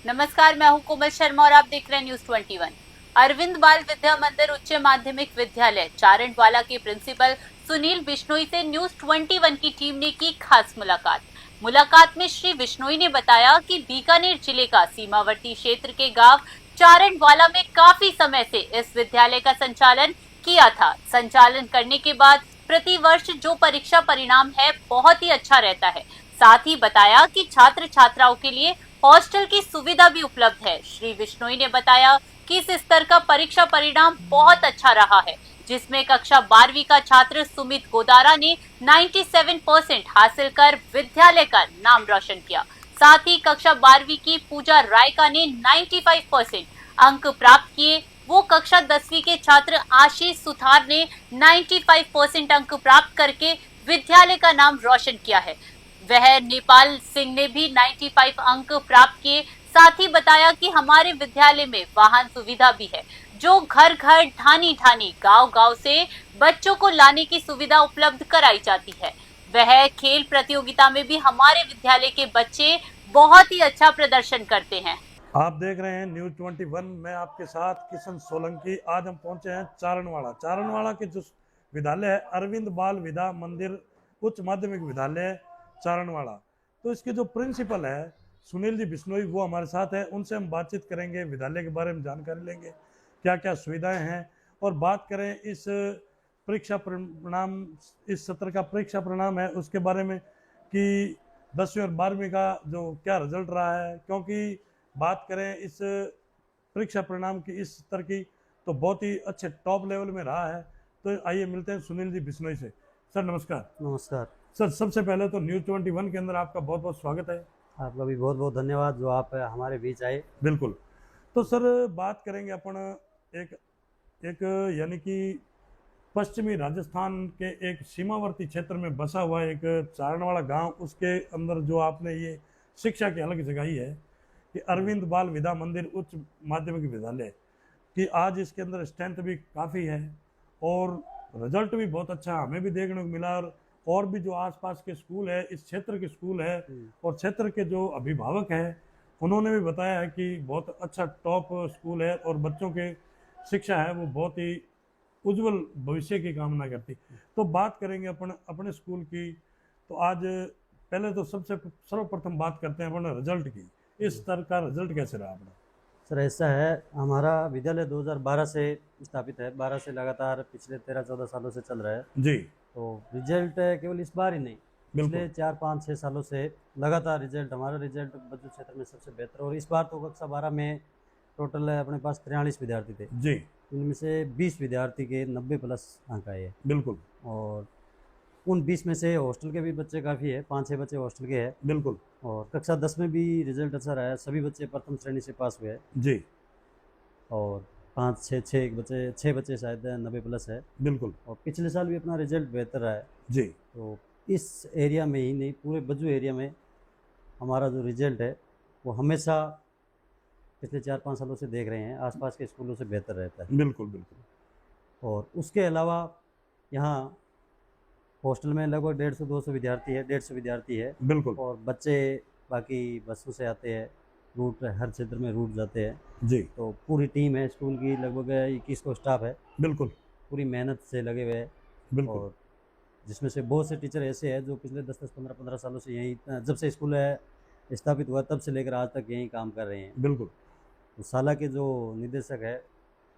नमस्कार, मैं हूं कोमल शर्मा और आप देख रहे हैं न्यूज 21। अरविंद बाल विद्या मंदिर उच्च माध्यमिक विद्यालय चारणवाला के प्रिंसिपल सुनील बिश्नोई से न्यूज 21 की टीम ने की खास मुलाकात में श्री बिश्नोई ने बताया कि बीकानेर जिले का सीमावर्ती क्षेत्र के गांव चारणवाला में काफी समय से इस विद्यालय का संचालन किया था। संचालन करने के बाद प्रति वर्ष जो परीक्षा परिणाम है बहुत ही अच्छा रहता है। साथ ही बताया कि छात्र छात्राओं के लिए हॉस्टल की सुविधा भी उपलब्ध है। श्री बिश्नोई ने बताया कि इस स्तर का परीक्षा परिणाम बहुत अच्छा रहा है, जिसमें कक्षा 12वीं का छात्र सुमित गोदारा ने 97% हासिल कर विद्यालय का नाम रोशन किया। साथ ही कक्षा 12वीं की पूजा रायका ने 95% अंक प्राप्त किए। वो कक्षा 10वीं के छात्र आशीष सुथार ने 95% अंक प्राप्त करके विद्यालय का नाम रोशन किया है। वह नेपाल सिंह ने भी 95 अंक प्राप्त किए। साथ ही बताया कि हमारे विद्यालय में वाहन सुविधा भी है, जो घर घर ढानी ढानी गांव गांव से बच्चों को लाने की सुविधा उपलब्ध कराई जाती है। वह खेल प्रतियोगिता में भी हमारे विद्यालय के बच्चे बहुत ही अच्छा प्रदर्शन करते हैं। आप देख रहे हैं न्यूज 21। मैं आपके साथ किशन सोलंकी। आज हम पहुंचे हैं चारणवाड़ा के जो विद्यालय है अरविंद बाल विद्या मंदिर उच्च माध्यमिक विद्यालय चारणवाड़ा। तो इसके जो प्रिंसिपल है सुनील जी बिश्नोई, वो हमारे साथ है। उनसे हम बातचीत करेंगे, विद्यालय के बारे में जानकारी लेंगे, क्या क्या सुविधाएं हैं, और बात करें इस परीक्षा परिणाम, इस सत्र का परीक्षा परिणाम है उसके बारे में कि 10वीं और 12वीं का जो क्या रिजल्ट रहा है। क्योंकि बात करें इस परीक्षा परिणाम की इस स्तर की, तो बहुत ही अच्छे टॉप लेवल में रहा है। तो आइए मिलते हैं सुनील जी बिश्नोई से। सर नमस्कार। नमस्कार। सर सबसे पहले तो न्यूज 21 के अंदर आपका बहुत बहुत स्वागत है। आपका भी बहुत बहुत धन्यवाद जो आप हमारे बीच आए। बिल्कुल। तो सर बात करेंगे अपन एक एक यानी कि पश्चिमी राजस्थान के एक सीमावर्ती क्षेत्र में बसा हुआ एक चारणवाड़ा गांव, उसके अंदर जो आपने ये शिक्षा की अलग जगह है कि अरविंद बाल विद्या मंदिर उच्च माध्यमिक विद्यालय कि आज इसके अंदर स्ट्रेंथ भी काफ़ी है और रिजल्ट भी बहुत अच्छा हमें भी देखने को मिला। और भी जो आसपास के स्कूल है, इस क्षेत्र के स्कूल है और क्षेत्र के जो अभिभावक हैं उन्होंने भी बताया है कि बहुत अच्छा टॉप स्कूल है और बच्चों के शिक्षा है वो बहुत ही उज्जवल भविष्य की कामना करती। तो बात करेंगे अपन अपने स्कूल की। तो आज पहले तो सबसे सर्वप्रथम बात करते हैं अपन रिजल्ट की। इस स्तर का रिजल्ट कैसे रहा अपना? सर ऐसा है, हमारा विद्यालय 2012 से स्थापित है। 12 से लगातार पिछले 13-14 सालों से चल रहा है जी। तो रिजल्ट केवल इस बार ही नहीं, पिछले 4-5-6 सालों से लगातार रिजल्ट, हमारा रिजल्ट बज्जू क्षेत्र में सबसे बेहतर। और इस बार तो कक्षा 12 में टोटल अपने पास 43 विद्यार्थी थे जी। इनमें से 20 विद्यार्थी के 90+ अंक आए। बिल्कुल। और उन 20 में से हॉस्टल के भी बच्चे काफ़ी है, 5-6 बच्चे हॉस्टल के हैं। बिल्कुल। और कक्षा 10 में भी रिजल्ट अच्छा रहा है, सभी बच्चे प्रथम श्रेणी से पास हुए हैं। जी। और 6 बच्चे शायद 90+ है। बिल्कुल। और पिछले साल भी अपना रिजल्ट बेहतर रहा है जी। तो इस एरिया में ही नहीं, पूरे बज्जू एरिया में हमारा जो रिजल्ट है वो हमेशा पिछले 4-5 सालों से देख रहे हैं आसपास के स्कूलों से बेहतर रहता है। बिल्कुल बिल्कुल। और उसके अलावा यहाँ हॉस्टल में लगभग 150-200 विद्यार्थी है, 150 विद्यार्थी है। बिल्कुल। और बच्चे बाकी बसों से आते हैं, रूट हर क्षेत्र में रूट जाते हैं जी। तो पूरी टीम है स्कूल की, लगभग 21 को स्टाफ है। बिल्कुल। पूरी मेहनत से लगे हुए हैं। बिल्कुल। और जिसमें से बहुत से टीचर ऐसे हैं जो पिछले 10-10, 15-15 सालों से यहीं, जब से स्कूल है स्थापित हुआ तब से लेकर आज तक यहीं काम कर रहे हैं। बिल्कुल। तो शाला के जो निदेशक है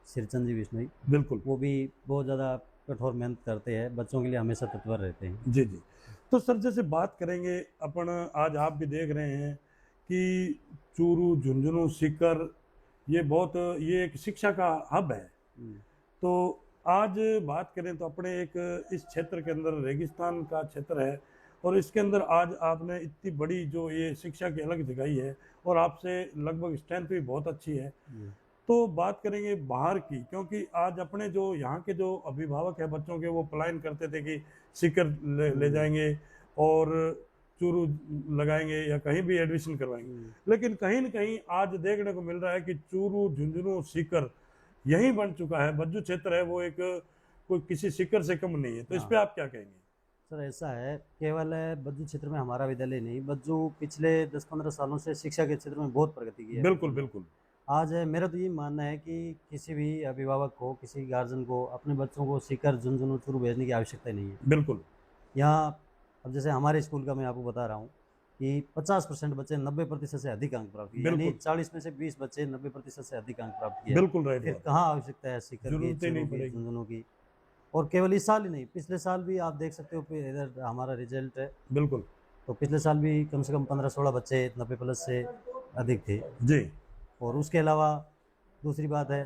श्रीचंद जी बिश्नोई, बिल्कुल, वो भी बहुत ज़्यादा कठोर मेहनत करते हैं, बच्चों के लिए हमेशा तत्पर रहते हैं। जी जी। तो सर जैसे बात करेंगे अपन, आज आप भी देख रहे हैं कि चूरू, झुंझुनू, सीकर ये एक शिक्षा का हब है। तो आज बात करें तो अपने एक इस क्षेत्र के अंदर रेगिस्तान का क्षेत्र है और इसके अंदर आज आपने इतनी बड़ी जो ये शिक्षा की अलग जगाई है और आपसे लगभग स्ट्रेंथ भी बहुत अच्छी है। तो बात करेंगे बाहर की, क्योंकि आज अपने जो यहाँ के जो अभिभावक हैं बच्चों के, वो पलायन करते थे कि सीकर ले जाएंगे और चूरू लगाएंगे या कहीं भी एडमिशन करवाएंगे। लेकिन कहीं न कहीं आज देखने को मिल रहा है कि चूरू, झुंझुनू, सीकर यही बन चुका है। बज्जू क्षेत्र है वो एक कोई किसी सीकर से कम नहीं है। तो इस पे आप क्या कहेंगे? सर ऐसा है, केवल बज्जू क्षेत्र में हमारा विद्यालय नहीं, बज्जू पिछले 10-15 सालों से शिक्षा के क्षेत्र में बहुत प्रगति की है। बिल्कुल बिल्कुल। आज मेरा तो ये मानना है कि किसी भी अभिभावक को, किसी गार्जियन को अपने बच्चों को सीकर झुंझुनू चूरू भेजने की आवश्यकता नहीं है। बिल्कुल। यहाँ अब जैसे हमारे स्कूल का मैं आपको बता रहा हूँ कि 50% बच्चे 90% से अधिक अंक प्राप्त किए, यानी 40 में से 20 बच्चे 90% से अधिक अंक प्राप्त किए। बिल्कुल राइट फिर बात। कहाँ आवश्यकता है सीकर की, जरूरत ही नहीं चूरू की, पड़ेगी। झुंझुनू की। और केवल इस साल ही नहीं, पिछले साल भी आप देख सकते हो कि इधर हमारा रिजल्ट है, बिल्कुल तो पिछले साल भी कम से कम 15-16 बच्चे 90+ से अधिक थे। जी। और उसके अलावा दूसरी बात है,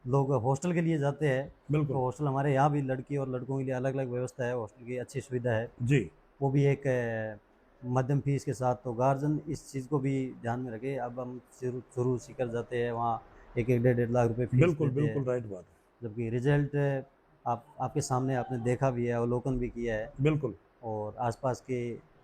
लोग हॉस्टल के लिए जाते हैं, तो बिल्कुल हॉस्टल हमारे यहाँ भी लड़की और लड़कों के लिए अलग अलग व्यवस्था है, हॉस्टल की अच्छी सुविधा है, जी। वो भी एक मध्यम फीस के साथ। तो गार्जियन इस चीज़ को भी ध्यान में रखे। अब हम चूरू सीकर जाते हैं, वहाँ 1-1 1.5 लाख रुपए फीस बिल्कुल देते हैं, बिल्कुल राइट बात है। जबकि रिजल्ट आपके सामने आपने देखा भी है, अवलोकन भी किया है, बिल्कुल और आसपास के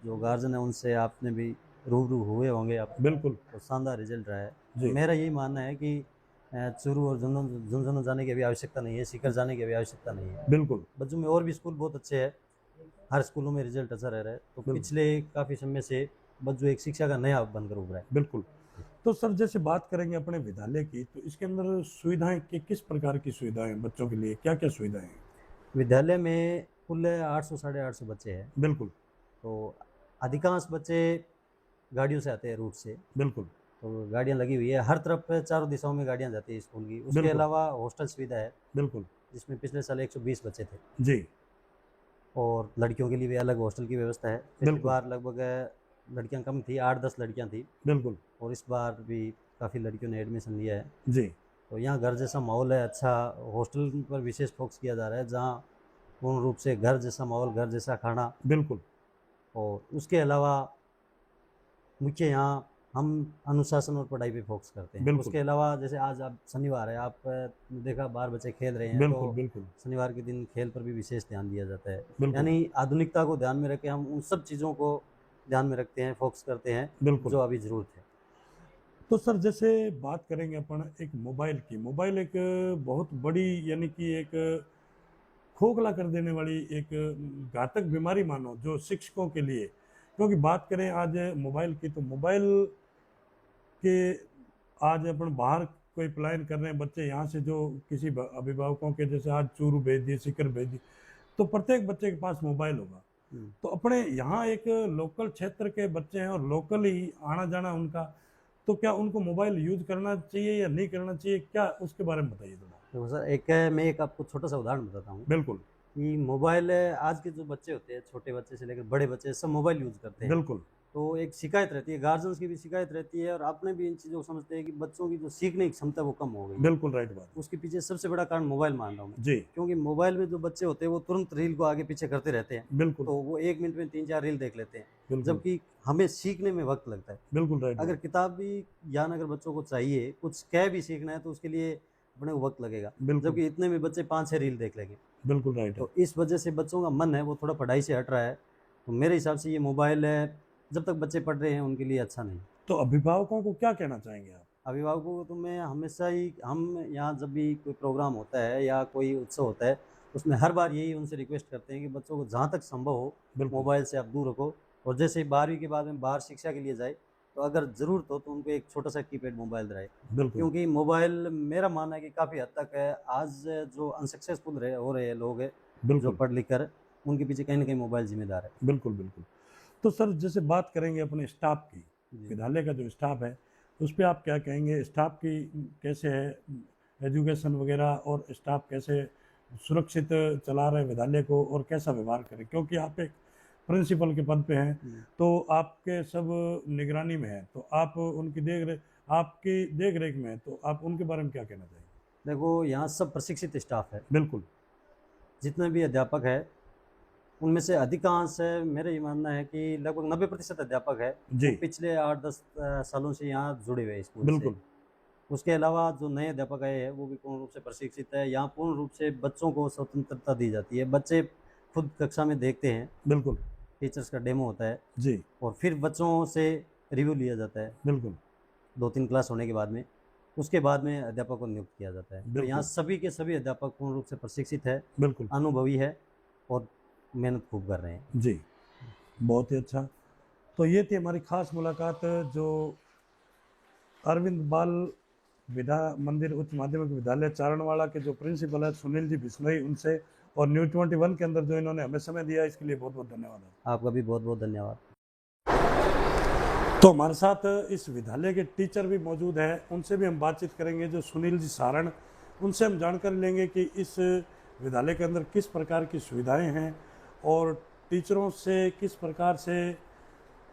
जो गार्जियन है उनसे आपने भी रूबरू हुए होंगे आप, बिल्कुल तो शानदार रिजल्ट रहा है। जी। मेरा यही मानना है कि चूरू और झुंझुनू जाने की अभी आवश्यकता नहीं है, सीकर जाने की अभी आवश्यकता नहीं है। बिल्कुल बच्चों में और भी स्कूल बहुत अच्छे हैं, हर स्कूलों में रिजल्ट अच्छा रह रहा है, तो बिल्कुल। पिछले काफ़ी समय से बज्जू एक शिक्षा का नया बनकर उभरा है। बिल्कुल। तो सर जैसे बात करेंगे अपने विद्यालय की, तो इसके अंदर सुविधाएं किस प्रकार की सुविधाएं हैं बच्चों के लिए, क्या क्या सुविधाएं हैं? विद्यालय में कुल 800 साढ़े 800 बच्चे हैं, बिल्कुल तो अधिकांश बच्चे गाड़ियों से आते हैं, रूट से, बिल्कुल तो गाड़ियाँ लगी हुई है हर तरफ, चारों दिशाओं में गाड़ियाँ जाती है स्कूल की। उसके बिल्कुल। अलावा हॉस्टल सुविधा है, बिल्कुल जिसमें पिछले साल 120 बच्चे थे, जी। और लड़कियों के लिए भी अलग हॉस्टल की व्यवस्था है। पिछली बिल्कुल। बार लगभग लड़कियां कम थी, 8-10 लड़कियां थी, बिल्कुल और इस बार भी काफ़ी लड़कियों ने एडमिशन लिया है। जी। तो यहाँ घर जैसा माहौल है, अच्छा। हॉस्टल पर विशेष फोकस किया जा रहा है, जहाँ पूर्ण रूप से घर जैसा माहौल, घर जैसा खाना, बिल्कुल और उसके अलावा मुख्य यहाँ हम अनुशासन और पढ़ाई पे फोकस करते हैं। बिल्कुल। उसके अलावा जैसे आज आप शनिवार है, आप देखा बाहर बच्चे खेल रहे हैं, बिल्कुल तो बिल्कुल शनिवार के दिन खेल पर भी विशेष ध्यान दिया जाता है। बिल्कुल। यानी आधुनिकता को ध्यान में रख के हम उन सब चीज़ों को ध्यान में रखते हैं, फोकस करते हैं, बिल्कुल। जो अभी ज़रूरत है। तो सर जैसे बात करेंगे अपन एक मोबाइल की, मोबाइल एक बहुत बड़ी यानी कि एक खोखला कर देने वाली एक घातक बीमारी मानो जो शिक्षकों के लिए, क्योंकि बात करें आज मोबाइल की, तो मोबाइल के आज अपन बाहर कोई प्लान कर रहे हैं बच्चे यहाँ से, जो किसी अभिभावकों के जैसे आज चूरू भेज दिए, सीकर भेज दिए, तो प्रत्येक बच्चे के पास मोबाइल होगा। तो अपने यहाँ एक लोकल क्षेत्र के बच्चे हैं और लोकल ही आना जाना उनका, तो क्या उनको मोबाइल यूज करना चाहिए या नहीं करना चाहिए, क्या उसके बारे में बताइए थोड़ा। तो सर मैं एक आपको छोटा सा उदाहरण बताता हूँ बिल्कुल कि मोबाइल, आज के जो बच्चे होते हैं, छोटे बच्चे से लेकर बड़े बच्चे, सब मोबाइल यूज़ करते हैं। बिल्कुल। तो एक शिकायत रहती है, गार्जियंस की भी शिकायत रहती है, और अपने भी इन चीज़ों को समझते हैं कि बच्चों की जो सीखने की क्षमता वो कम हो गई है। बिल्कुल राइट बात। उसके पीछे सबसे बड़ा कारण मोबाइल मान रहा हूँ मैं, जी। क्योंकि मोबाइल में जो बच्चे होते हैं वो तुरंत रील को आगे पीछे करते रहते हैं, बिल्कुल। तो वो 1 मिनट में 3-4 रील देख लेते हैं, बिल्कुल। जबकि हमें सीखने में वक्त लगता है। बिल्कुल राइट। अगर किताबी ज्ञान अगर बच्चों को चाहिए, कुछ कह भी सीखना है, तो उसके लिए अपने को वक्त लगेगा, बिल्कुल। जबकि इतने में बच्चे 5-6 रील देख लेंगे। बिल्कुल राइट। तो इस वजह से बच्चों का मन है वो थोड़ा पढ़ाई से हट रहा है। तो मेरे हिसाब से ये मोबाइल है, जब तक बच्चे पढ़ रहे हैं उनके लिए अच्छा नहीं। तो अभिभावकों को क्या कहना चाहेंगे आप? अभिभावकों को तो मैं हमेशा ही, हम यहाँ जब भी कोई प्रोग्राम होता है या कोई उत्सव होता है, उसमें हर बार यही उनसे रिक्वेस्ट करते हैं कि बच्चों को जहाँ तक संभव हो मोबाइल से आप दूर रखो, और जैसे 12वीं के बाद में बाहर शिक्षा के लिए जाए, तो अगर ज़रूरत हो तो उनको एक छोटा सा कीपैड मोबाइल दिलाए। क्योंकि मोबाइल, मेरा मानना है कि काफ़ी हद तक है, आज जो अनसक्सेसफुल हो रहे हैं लोग जो पढ़ लिख कर, उनके पीछे कहीं ना कहीं मोबाइल जिम्मेदार है। बिल्कुल बिल्कुल। तो सर जैसे बात करेंगे अपने स्टाफ की, विद्यालय का जो स्टाफ है उस पर आप क्या कहेंगे? स्टाफ की कैसे है एजुकेशन वगैरह, और स्टाफ कैसे सुरक्षित चला रहे विद्यालय को और कैसा व्यवहार करें, क्योंकि आप एक प्रिंसिपल के पद पे हैं, तो आपके सब निगरानी में है, तो आप उनकी आपकी देख रेख में है, तो आप उनके बारे में क्या कहना चाहिए? देखो, यहाँ सब प्रशिक्षित स्टाफ है। बिल्कुल। जितने भी अध्यापक है उनमें से अधिकांश, मेरा ये मानना है कि लगभग 90% अध्यापक है जी। पिछले 8-10 सालों से यहाँ जुड़े हुए हैं स्कूल से। बिल्कुल। उसके अलावा जो नए अध्यापक आए हैं वो भी पूर्ण रूप से प्रशिक्षित है। यहाँ पूर्ण रूप से बच्चों को स्वतंत्रता दी जाती है, बच्चे खुद कक्षा में देखते हैं। बिल्कुल। टीचर्स का डेमो होता है जी, और फिर बच्चों से रिव्यू लिया जाता है। बिल्कुल। 2-3 क्लास होने के बाद में, उसके बाद में अध्यापक को नियुक्त किया जाता है। तो यहाँ सभी के सभी अध्यापक पूर्ण रूप से प्रशिक्षित है, बिल्कुल, अनुभवी है, और मेहनत खूब कर रहे हैं। जी, बहुत ही अच्छा। तो ये थी हमारी खास मुलाकात जो अरविंद बाल विद्या मंदिर उच्च माध्यमिक विद्यालय चारणवाड़ा के जो प्रिंसिपल है सुनील जी बिश्नोई, उनसे, और न्यूज़ 21 के अंदर जो इन्होंने हमें समय दिया, इसके लिए बहुत बहुत धन्यवाद है। आपका भी बहुत बहुत धन्यवाद। तो हमारे साथ इस विद्यालय के टीचर भी मौजूद हैं, उनसे भी हम बातचीत करेंगे, जो सुनील जी सारण, उनसे हम जानकारी लेंगे कि इस विद्यालय के अंदर किस प्रकार की सुविधाएं हैं और टीचरों से किस प्रकार से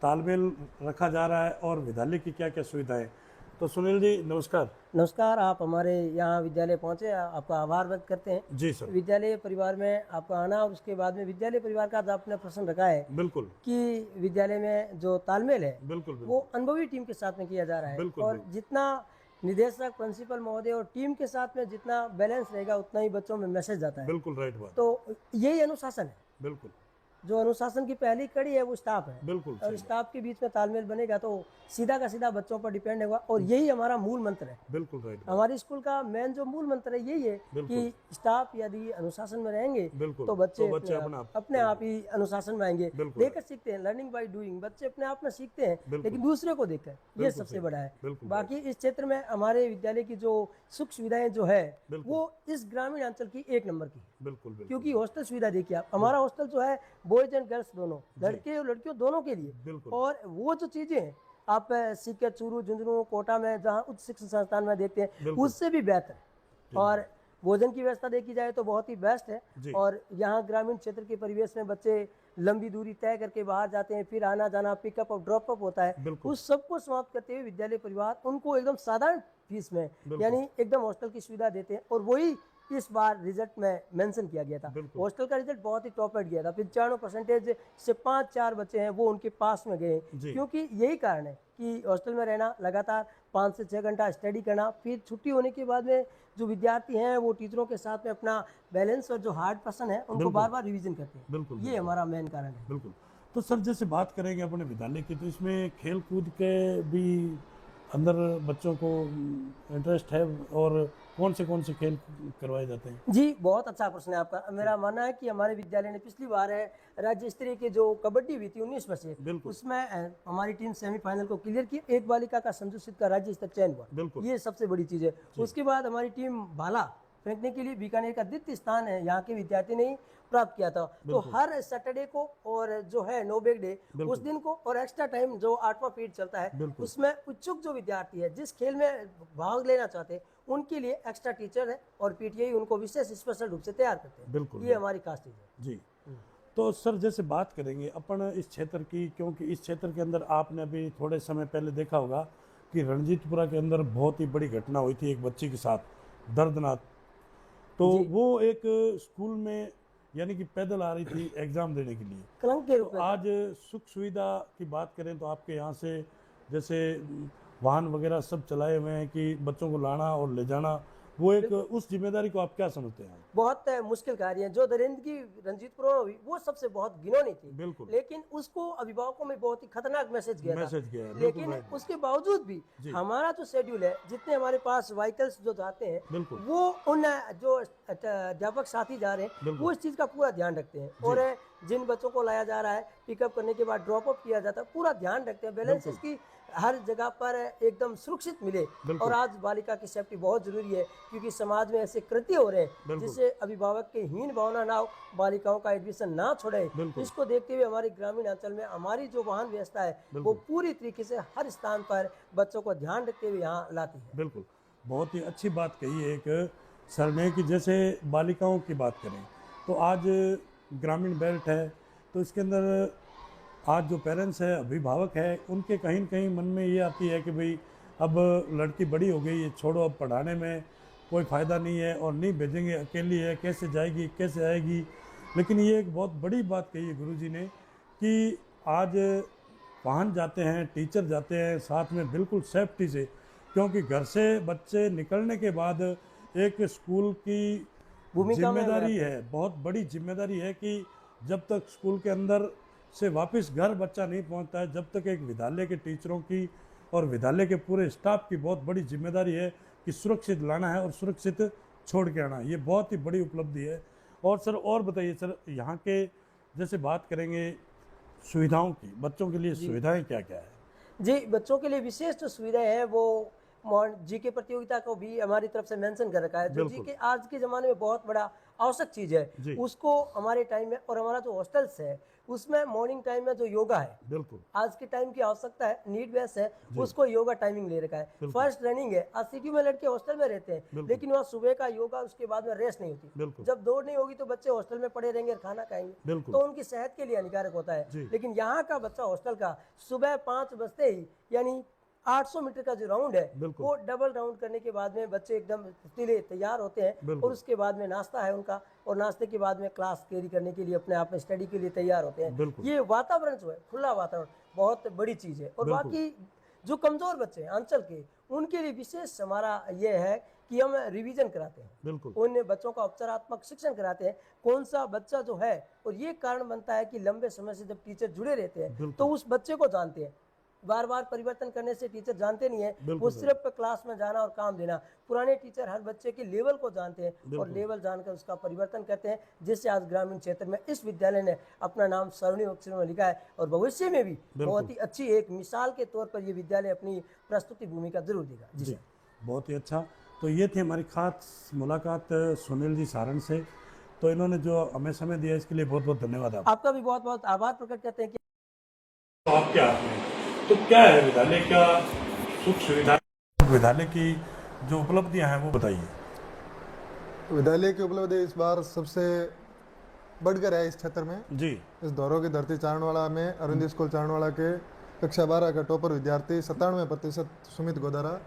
तालमेल रखा जा रहा है और विद्यालय की क्या क्या सुविधाएं। तो सुनील जी नमस्कार। नमस्कार, आप हमारे यहाँ विद्यालय पहुँचे, आपका आभार व्यक्त करते हैं। जी सर। विद्यालय परिवार में आपका आना और उसके बाद में विद्यालय परिवार का जो आपने प्रश्न रखा है बिल्कुल कि विद्यालय में जो तालमेल है बिल्कुल वो अनुभवी टीम के साथ में किया जा रहा है। बिल्कुल, और बिल्कुल। जितना निदेशक, प्रिंसिपल महोदय और टीम के साथ में जितना बैलेंस रहेगा उतना ही बच्चों में मैसेज जाता है। बिल्कुल राइट बात। तो यही अनुशासन है। बिल्कुल जो अनुशासन की पहली कड़ी है वो स्टाफ है। बिल्कुल और सही स्टाफ के बीच में तालमेल बनेगा तो सीधा का सीधा बच्चों पर डिपेंड होगा। और यही हमारा मूल मंत्र है। बात। बिल्कुल राइट बात। हमारी स्कूल का मेन जो मूल मंत्र है यही है बिल्कुल। कि स्टाफ यदि अनुशासन में रहेंगे बिल्कुल, तो बच्चे अपने अपने आप ही अनुशासन में आएंगे। बिल्कुल। देखकर सीखते हैं, लर्निंग बाय डूइंग। बच्चे अपने आप में सीखते हैं बिल्कुल। लेकिन दूसरे को देखकर, ये बिल्कुल सबसे सही। बड़ा है। बिल्कुल बाकी इस क्षेत्र में हमारे विद्यालय की जो सुख सुविधाएं जो है बिल्कुल। वो इस ग्रामीण अंचल की एक नंबर की है। बिल्कुल बिल्कुल क्योंकि हॉस्टल सुविधा देखिए आप, हमारा हॉस्टल जो है बॉयज एंड गर्ल्स दोनों, लड़के और लड़कियों दोनों के लिए। बिल्कुल। और वो जो चीजें हैं आप सीके, चूरू, झुंझुनू, कोटा में जहाँ उच्च शिक्षा संस्थान में देखते हैं बिल्कुल। उससे भी बेहतर। और भोजन की व्यवस्था देखी जाए तो बहुत ही बेस्ट है। जी। और यहाँ ग्रामीण क्षेत्र के परिवेश में बच्चे लंबी दूरी तय करके बाहर जाते हैं, फिर आना जाना, पिकअप और ड्रॉप अप होता है। बिल्कुल। उस सबको समाप्त करते हुए विद्यालय परिवार उनको एकदम साधारण फीस में, बिल्कुल। यानी एकदम हॉस्टल की सुविधा देते हैं। और वही इस बार रिजल्ट में मेंशन किया गया था। बिल्कुल। हॉस्टल का रिजल्ट बहुत ही टॉप एट गया था। 95% से 5-4 बच्चे हैं वो उनके पास में गए। जी। क्योंकि यही कारण है कि हॉस्टल में रहना, लगातार 5 से 6 घंटा स्टडी करना, फिर छुट्टी होने के बाद में जो विद्यार्थी हैं वो टीचरों के साथ में अपना बैलेंस और जो हार्ड पर्सन है उनको बिल्कुल। बार बार रिवीजन करते हैं। बिल्कुल, ये बिल्कुल। हमारा मेन कारण है। बिल्कुल। तो सर जैसे बात करेंगे अपने विद्यालय की, तो इसमें खेल कूद के भी अंदर बच्चों को इंटरेस्ट है और कौन से खेल करवाए जाते हैं? जी, बहुत अच्छा प्रश्न है आपका। मेरा मानना है कि हमारे विद्यालय ने पिछली बार है राज्य स्तरीय की जो कबड्डी हुई थी 19 में से, बिल्कुल। उसमें हमारी टीम सेमीफाइनल को क्लियर की। एक बालिका का संजू सिद्ध का राज्य स्तर चयन हुआ। बिल्कुल। ये सबसे बड़ी चीज़ है। उसके बाद हमारी टीम भाला फेंकने के लिए बीकानेर का द्वितीय स्थान है यहाँ के विद्यार्थी ने ही प्राप्त किया था। तो हर सैटरडे को और जो है नो बैग डे उस दिन को और एक्स्ट्रा टाइम जो 8वां पीरियड चलता है बिल्कुल। उसमें इच्छुक जो विद्यार्थी है जिस खेल में भाग लेना चाहते हैं उनके लिए एक्स्ट्रा टीचर है और पीटीआई उनको विशेष स्पेशल रूप से तैयार करते हैं। बिल्कुल। ये हमारी खास चीज़ है। जी। तो सर जैसे बात करेंगे अपन इस क्षेत्र की, क्योंकि इस क्षेत्र के अंदर आपने अभी थोड़े समय पहले देखा होगा कि रणजीतपुरा के अंदर बहुत ही बड़ी घटना हुई थी एक बच्ची के साथ, दर्दनाक। तो जी। वो एक स्कूल में यानी कि पैदल आ रही थी एग्जाम देने के लिए। कलंक के रूप तो में आज सुख सुविधा की बात करें तो आपके यहाँ से जैसे वाहन वगैरह सब चलाए हुए हैं कि बच्चों को लाना और ले जाना, वो एक उस जिम्मेदारी को आप क्या समझते हैं? बहुत मुश्किल कार्य है। जो दरिंद की रंजीतपुर में हुई वो सबसे बहुत घिनौनी थी। बिल्कुल। लेकिन उसको अभिभावकों में बहुत ही खतरनाक मैसेज गया था। गया है, बिल्कुल लेकिन right। उसके बावजूद भी जी। हमारा जो शेड्यूल है, जितने हमारे पास व्हीकल्स जो जाते हैं बिल्कुल। वो उन जो अध्यापक साथी जा रहे हैं बिल्कुल। वो इस चीज़ का पूरा ध्यान रखते हैं। और जिन बच्चों को लाया जा रहा है पिकअप करने के बाद ड्रॉप अप किया जाता है, पूरा ध्यान रखते हैं बैलेंस की हर जगह पर एकदम सुरक्षित मिले। और आज बालिका की सेफ्टी बहुत जरूरी है क्योंकि समाज में ऐसे कृत्य हो रहे हैं जिससे अभिभावक के हीन भावना ना हो, बालिकाओं का एडमिशन ना छोड़े। इसको देखते हुए हमारी ग्रामीण अंचल में हमारी जो वाहन व्यवस्था है वो पूरी तरीके से हर स्थान पर बच्चों को ध्यान रखते हुए यहाँ लाती है। बिल्कुल, बहुत ही अच्छी बात कही है एक सर ने कि जैसे बालिकाओं की बात करें तो आज ग्रामीण बेल्ट है, तो इसके अंदर आज जो पेरेंट्स है, अभिभावक है, उनके कहीं न कहीं मन में ये आती है कि भाई अब लड़की बड़ी हो गई है, छोड़ो, अब पढ़ाने में कोई फ़ायदा नहीं है और नहीं भेजेंगे, अकेली है, कैसे जाएगी, कैसे आएगी। लेकिन ये एक बहुत बड़ी बात कही है गुरुजी ने कि आज वाहन जाते हैं, टीचर जाते हैं साथ में बिल्कुल सेफ्टी से, क्योंकि घर से बच्चे निकलने के बाद एक स्कूल की जिम्मेदारी है, बहुत बड़ी जिम्मेदारी है कि जब तक स्कूल के अंदर से वापस घर बच्चा नहीं पहुंचता है, जब तक एक विद्यालय के टीचरों की और विद्यालय के पूरे स्टाफ की बहुत बड़ी जिम्मेदारी है कि सुरक्षित लाना है और सुरक्षित छोड़ के आना है। ये बहुत ही बड़ी उपलब्धि है। और सर और बताइए सर, यहाँ के जैसे बात करेंगे सुविधाओं की, बच्चों के लिए सुविधाएं क्या क्या है? जी, बच्चों के लिए विशेष जो सुविधाएं हैं वो जीके प्रतियोगिता को भी हमारी तरफ से मेंशन कर रखा है। जो बिल्कुल। जीके आज के ज़माने में बहुत बड़ा आवश्यक चीज़ जी। है, उसको हमारे टाइम में, और हमारा जो हॉस्टल्स है उसमें मॉर्निंग टाइम में जो योगा है, बिल्कुल आज के टाइम की आवश्यकता है, नीड बेस है, उसको योगा टाइमिंग ले रखा है। फर्स्ट रनिंग है। आज सिटी में लड़के हॉस्टल में रहते हैं, लेकिन वहाँ सुबह का योगा, उसके बाद में रेस्ट नहीं होती। बिल्कुल जब दौड़ नहीं होगी तो बच्चे हॉस्टल में पड़े रहेंगे और खाना खाएंगे, बिल्कुल। तो उनकी सेहत के लिए हानिकारक होता है। जी। लेकिन यहाँ का बच्चा हॉस्टल का सुबह 5 बजते ही, यानी 800 मीटर का जो राउंड है, बिल्कुल। वो डबल राउंड करने के बाद में बच्चे एकदम फुर्तीले तैयार होते हैं, बिल्कुल। और उसके बाद में नाश्ता है उनका, और नाश्ते के बाद में क्लास कैरी करने के लिए, अपने आप में स्टडी के लिए तैयार होते हैं। बिल्कुल। ये वातावरण जो है, खुला वातावरण, बहुत बड़ी चीज़ है। और बिल्कुल। बाकी जो कमज़ोर बच्चे हैं अंचल के, उनके लिए विशेष हमारा ये है कि हम रिवीजन कराते हैं, बिल्कुल उन बच्चों का उपचारात्मक शिक्षण कराते हैं। कौन सा बच्चा जो है, और ये कारण बनता है कि लंबे समय से जब टीचर जुड़े रहते हैं बिल्कुल। तो उस बच्चे को जानते हैं। बार बार परिवर्तन करने से टीचर जानते नहीं है, वो बिल्कुल सिर्फ क्लास में जाना और काम देना। पुराने टीचर हर बच्चे के लेवल को जानते हैं और बिल्कुल। लेवल जानकर उसका परिवर्तन करते हैं, जिससे आज ग्रामीण क्षेत्र में इस विद्यालय ने अपना नाम स्वर्णिम अक्षरों में लिखा है, और भविष्य में भी बहुत ही अच्छी एक मिसाल के तौर पर ये विद्यालय अपनी प्रस्तुति भूमिका जरूर देगा। जी जी, बहुत ही अच्छा। तो ये थी हमारी खास मुलाकात सुनील जी सारण से। तो इन्होंने जो हमें समय दिया इसके लिए बहुत बहुत धन्यवाद। आपका भी बहुत बहुत आभार प्रकट करते हैं कि आपके हाथ में तो क्या है विद्यालय का सुख सुविधा, विद्यालय की जो उपलब्धियां हैं वो बताइए। विद्यालय की उपलब्धि इस बार सबसे बढ़कर है इस क्षेत्र में। जी। इस दौरों की धरती चारणवाला में अरविंद स्कूल चारणवाला के कक्षा 12 का टॉपर विद्यार्थी 97% सुमित गोदारा,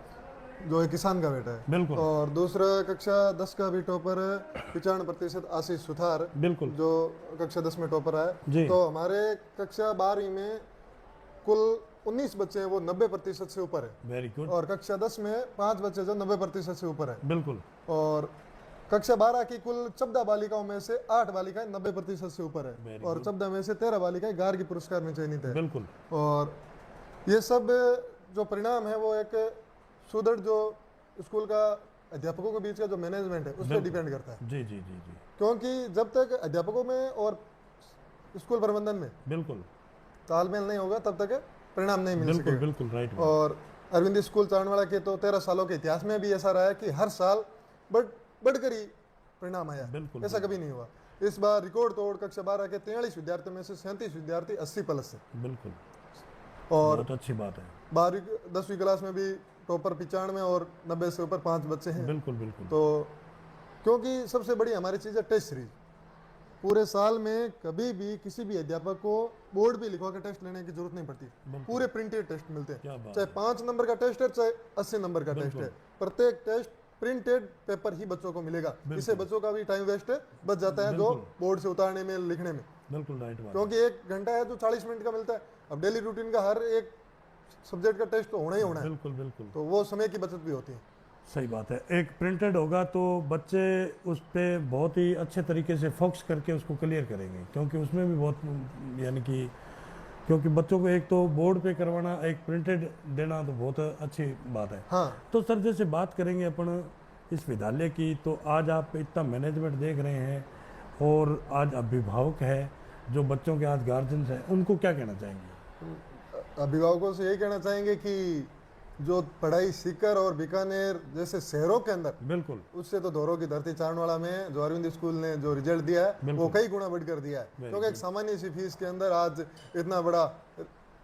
जो एक किसान का बेटा है। बिल्कुल। और दूसरा कक्षा 10 का भी टॉपर 95% आशीष सुथार, बिल्कुल। जो कक्षा 10 में टॉपर जी। है। तो हमारे कक्षा 12वीं में कुल 19 बच्चे हैं, वो 90% से ऊपर है। Very good. और कक्षा 10 में 5 बच्चे जो 90% से ऊपर है। बिल्कुल। और कक्षा 12 की कुल 14 बालिकाओं में से 8 बालिकाएं 90% से ऊपर है, Very और good. 14 में से 13 बालिकाएं गार्गी पुरस्कार में चयनित है। बिल्कुल। और ये सब जो परिणाम है वो एक सुदृढ़ जो स्कूल का अध्यापकों के बीच का जो मैनेजमेंट है उस पर बिल्कुल। डिपेंड करता है। जी जी जी जी। क्योंकि जब तक अध्यापकों में और स्कूल प्रबंधन में बिल्कुल तालमेल नहीं होगा तब तक परिणाम नहीं मिल बिल्कुल सकेगा। बिल्कुल राइट। और अरविंद स्कूल चारणवाला के तो 13 सालों के इतिहास में भी ऐसा रहा है कि हर साल बढ़कर ही परिणाम आया। बिल्कुल, ऐसा कभी नहीं हुआ। इस बार रिकॉर्ड तोड़ कक्षा 12 के 43 विद्यार्थियों में से 37 विद्यार्थी 80+ से। बिल्कुल, और बहुत अच्छी बात है। 12वीं 10वीं क्लास में भी टॉपर 95 और 90 से ऊपर 5 बच्चे हैं। बिल्कुल बिल्कुल। तो क्योंकि सबसे बड़ी हमारी चीज़ है टेस्ट सीरीज। पूरे साल में कभी भी किसी भी अध्यापक को बोर्ड पे लिखवा के टेस्ट लेने की जरूरत नहीं पड़ती। पूरे प्रिंटेड टेस्ट मिलते क्या हैं, बात चाहे 5 नंबर का टेस्ट है चाहे 80 नंबर का टेस्ट बिल्कुल। है। प्रत्येक टेस्ट प्रिंटेड पेपर ही बच्चों को मिलेगा। इससे बच्चों का भी टाइम वेस्ट बच जाता है, जो बिल्कुल। बोर्ड से उतारने में लिखने में। बिल्कुल राइट बात। क्योंकि 1 घंटा है जो 40 मिनट का मिलता है। अब डेली रूटीन का हर एक सब्जेक्ट का टेस्ट तो होना ही होना है, बिल्कुल बिल्कुल तो वो समय की बचत भी होती है। सही बात है। एक प्रिंटेड होगा तो बच्चे उस पर बहुत ही अच्छे तरीके से फोकस करके उसको क्लियर करेंगे, क्योंकि उसमें भी बहुत यानी कि क्योंकि बच्चों को एक तो बोर्ड पे करवाना, एक प्रिंटेड देना तो बहुत अच्छी बात है। हाँ, तो सर जैसे बात करेंगे अपन इस विद्यालय की, तो आज आप इतना मैनेजमेंट देख रहे हैं और आज अभिभावक है जो बच्चों के आज गार्जियंस हैं, उनको क्या कहना चाहेंगे? अभिभावकों से यही कहना चाहेंगे कि जो पढ़ाई सीकर और बीकानेर जैसे शहरों के अंदर, बिल्कुल उससे तो दौरों की धरती चारणवाला में जो अरविंद स्कूल ने जो रिजल्ट दिया है वो कई गुना बढ़कर दिया है। क्योंकि एक सामान्य सी फीस के अंदर आज इतना बड़ा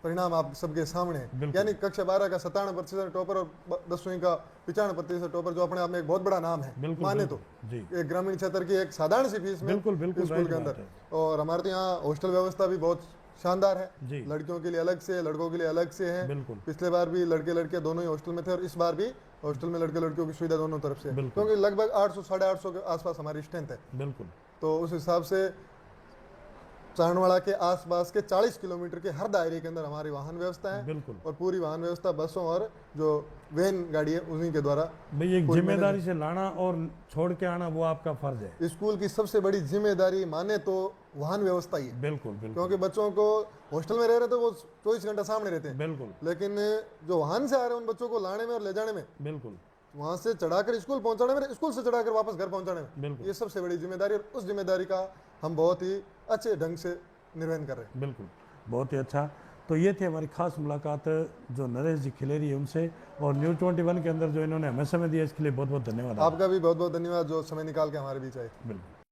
परिणाम आप सबके सामने है। यानी कक्षा 12 का 97% टॉपर और 10वीं का 95% टॉपर, जो अपने आप में एक बहुत बड़ा नाम है माने तो जी। एक ग्रामीण क्षेत्र की एक साधारण सी फीस में बिल्कुल बिल्कुल स्कूल के अंदर। और हमारे तो यहाँ हॉस्टल व्यवस्था भी बहुत शानदार है जी। लड़कियों के लिए अलग से, लड़कों के लिए अलग से है। बिल्कुल। पिछले बार भी लड़के लड़कियां दोनों ही हॉस्टल में थे, और इस बार भी हॉस्टल में लड़के लड़कियों की सुविधा दोनों तरफ से है। बिल्कुल। क्योंकि लगभग 800 850 के आसपास हमारी स्ट्रेंथ है। बिल्कुल। तो उस हिसाब से चारणवाड़ा के आसपास के 40 किलोमीटर के हर दायरे के अंदर हमारी वाहन व्यवस्था है। बिल्कुल। और पूरी वाहन व्यवस्था बसों और जो वैन गाड़ी है उन्हीं के द्वारा। भाई एक जिम्मेदारी से लाना और छोड़ के आना वो आपका फर्ज है। स्कूल की सबसे बड़ी जिम्मेदारी माने तो वाहन व्यवस्था ही है। बिल्कुल बिल्कुल। क्योंकि बच्चों को हॉस्टल में रह रहे थे वो 24 घंटा सामने रहते हैं, बिल्कुल लेकिन जो वाहन से आ रहे हैं उन बच्चों को लाने में और ले जाने में, बिल्कुल वहां से चढ़ाकर स्कूल पहुंचाने में, स्कूल से चढ़ाकर वापस घर पहुंचाने में, बिल्कुल। ये सबसे बड़ी जिम्मेदारी। और उस जिम्मेदारी का हम बहुत ही अच्छे ढंग से निर्वहन कर रहे हैं। बिल्कुल, बहुत ही अच्छा। तो ये थी हमारी खास मुलाकात जो नरेश जी खिलेरी है उनसे, और न्यूज़ 21 के अंदर जो इन्होंने हमें समय दिया इसके लिए बहुत बहुत धन्यवाद। आपका भी बहुत बहुत धन्यवाद जो समय निकाल के हमारे बीच आए। बिल्कुल।